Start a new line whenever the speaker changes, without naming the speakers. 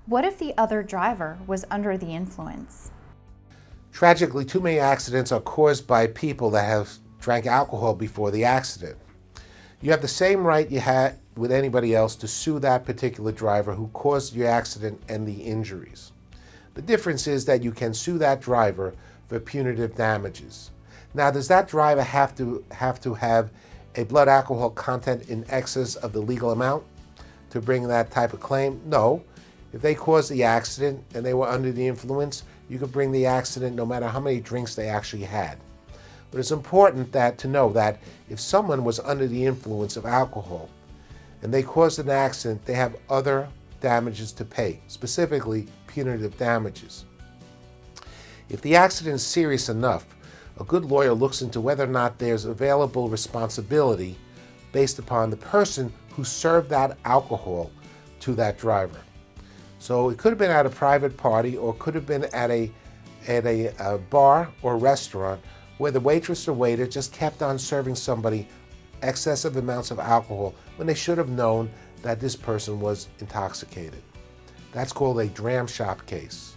What if the other driver was under the influence?
Tragically, too many accidents are caused by people that have drank alcohol before the accident. You have the same right you had with anybody else to sue that particular driver who caused your accident and the injuries. The difference is that you can sue that driver for punitive damages. Now, does that driver have to have a blood alcohol content in excess of the legal amount to bring that type of claim? No. If they caused the accident and they were under the influence, you could bring the accident no matter how many drinks they actually had. But it's important to know that if someone was under the influence of alcohol and they caused an accident, they have other damages to pay, specifically punitive damages. If the accident is serious enough, a good lawyer looks into whether or not there's available responsibility based upon the person who served that alcohol to that driver. So it could have been at a private party or could have been at a bar or restaurant where the waitress or waiter just kept on serving somebody excessive amounts of alcohol when they should have known that this person was intoxicated. That's called a dram shop case.